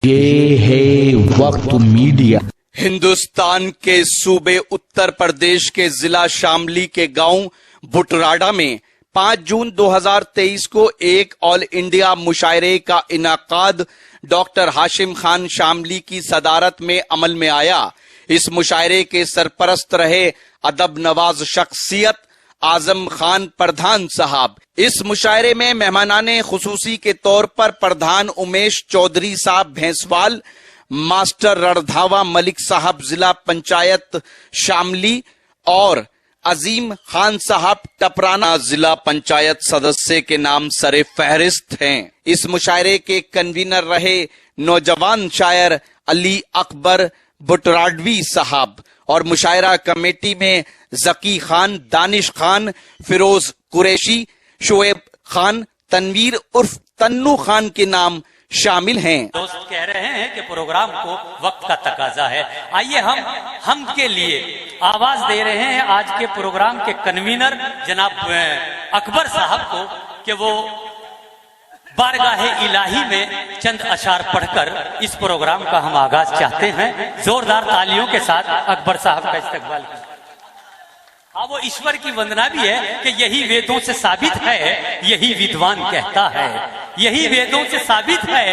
یہ ہے وقت میڈیا۔ ہندوستان کے صوبے اتر پردیش کے ضلع شاملی کے گاؤں بٹراڈا میں 5 جون 2023 کو ایک آل انڈیا مشاعرے کا انعقاد ڈاکٹر ہاشم خان شاملی کی صدارت میں عمل میں آیا۔ اس مشاعرے کے سرپرست رہے ادب نواز شخصیت اعظم خان پردھان صاحب۔ اس مشاعرے میں مہمانان خصوصی کے طور پر پردھان امیش چودھری صاحب بھینسوال، ماسٹر رڑدھاوا ملک صاحب ضلع پنچایت شاملی اور عظیم خان صاحب ٹپرانا ضلع پنچایت سدسیہ کے نام سر فہرست ہیں۔ اس مشاعرے کے کنوینر رہے نوجوان شاعر علی اکبر بٹراڈوی صاحب اور مشاعرہ کمیٹی میں ذکی خان، دانش خان، فیروز قریشی، شعیب خان، تنویر عرف تنو خان کے نام شامل ہیں۔ دوست کہہ رہے ہیں کہ پروگرام کو وقت کا تقاضا ہے، آئیے ہم کے لیے آواز دے رہے ہیں آج کے پروگرام کے کنوینر جناب اکبر صاحب کو کہ وہ بارگاہ الہی میں چند اشعار پڑھ کر اس پروگرام کا ہم آغاز چاہتے ہیں۔ زوردار تالیوں کے ساتھ اکبر صاحب کا استقبال کریں۔ ہاں، وہ ایشور کی وندنا بھی ہے کہ یہی ویدوں سے ثابت ہے، یہی ودوان کہتا ہے، یہی ویدوں سے ثابت ہے،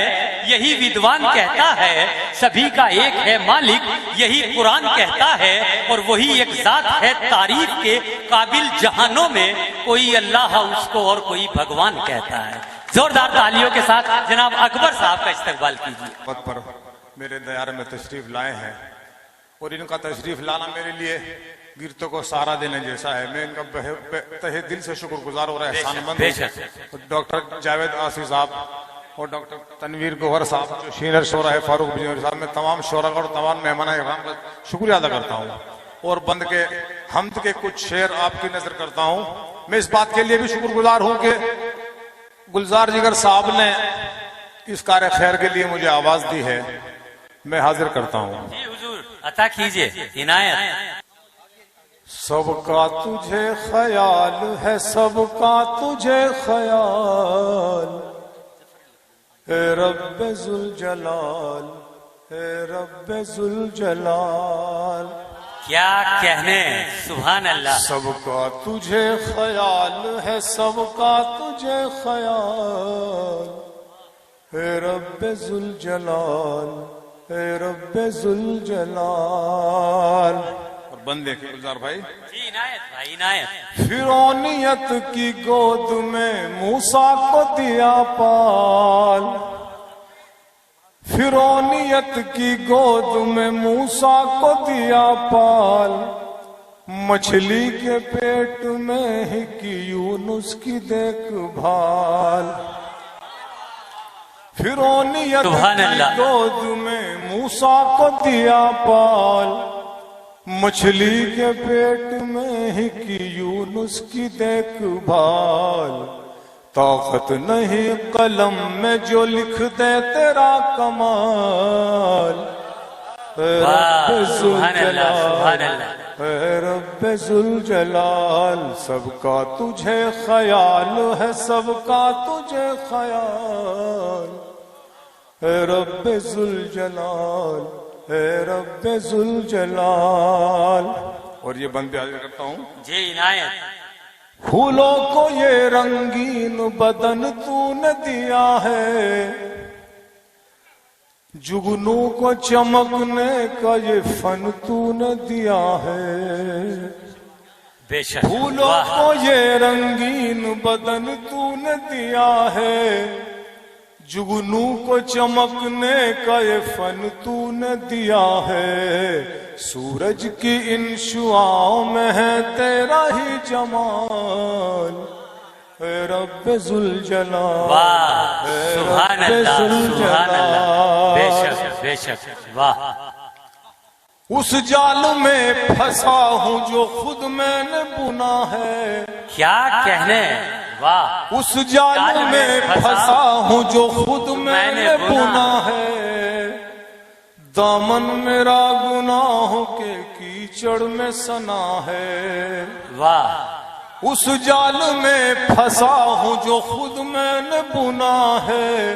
یہی ودوان کہتا ہے، سبھی کا ایک ہے مالک، یہی قرآن کہتا ہے، اور وہی ایک ذات ہے تعریف کے قابل جہانوں میں، کوئی اللہ اس کو اور کوئی بھگوان کہتا ہے۔ زوردار تالیوں کے ساتھ جناب اکبر صاحب کا استقبال کیجیے۔ وقت پر میرے دیار میں تشریف لائے ہیں اور ان کا تشریف لانا میرے لیے گرتوں کو سہارا دینے جیسا ہے۔ میں ان کا تہہ دل سے شکر گزار اور احسان مند ہوں۔ ڈاکٹر جاوید آسی صاحب اور ڈاکٹر تنویر گوہر صاحب جو سینئر شعراء ہے، فاروق بجنوری صاحب، میں تمام شعراء اور تمام مہمان اکرام کا شکریہ ادا کرتا ہوں اور بند کے حمد کے کچھ شعر آپ کی نظر کرتا ہوں۔ میں اس بات کے لیے بھی شکر گزار ہوں کہ گلزار جگر صاحب نے اس کار خیر کے لیے مجھے آواز دی ہے، میں حاضر کرتا ہوں۔ جی حضور عطا کیجئے عنایت۔ سب کا تجھے خیال ہے، سب کا تجھے خیال، اے رب ذوالجلال، اے رب ذوالجلال۔ کیا کہنے، سبحان اللہ۔ سب کا تجھے خیال ہے، سب کا تجھے خیال، اے رب ذوالجلال، اے رب ذوالجلال۔ اور بندے کے گلزار بھائی جی عنایت بھائی عنایت۔ فرعونیت کی گود میں موسیٰ کو دیا پال، فرعونیت کی گود میں موسیٰ کو دیا پال، مچھلی کے پیٹ میں ہی کی یونس کی دیکھ بھال۔ فرعونیت کی گود میں موسیٰ کو دیا پال، مچھلی کے پیٹ میں ہی کی یونس کی دیکھ بھال۔ طاقت نہیں قلم میں جو لکھ دے تیرا کمال، اے رب ذوالجلال، اے رب ذوالجلال۔ سب کا تجھے خیال ہے، سب کا تجھے خیال، اے رب ذوالجلال، اے رب ذوالجلال۔ اور یہ بند پہ حاضر کرتا ہوں۔ جی عنایت۔ پھولوں کو یہ رنگین بدن تو نے دیا ہے، جگنوں کو چمکنے کا یہ فن تو نے دیا ہے۔ بے شک۔ پھولوں کو یہ رنگین بدن تو نے دیا ہے، جگنوں کو چمکنے کا یہ فن تو نے دیا ہے۔ سورج کی ان شعاؤں میں ہے تیرا ہی جمال، اے رب ذوالجلال، اے سبحان رب اللہ، سبحان اللہ، بے ذوالجلال۔ شک بے شک، واہ۔ اس جال میں پھنسا ہوں جو خود میں نے بنا ہے، کیا کہنے، واہ۔ اس جال میں پھنسا ہوں جو خود میں نے بنا ہے، دامن میرا گناہوں کے کیچڑ میں سنا ہے۔ واہ۔ اس جال میں پھنسا ہوں جو خود میں نے بنا ہے،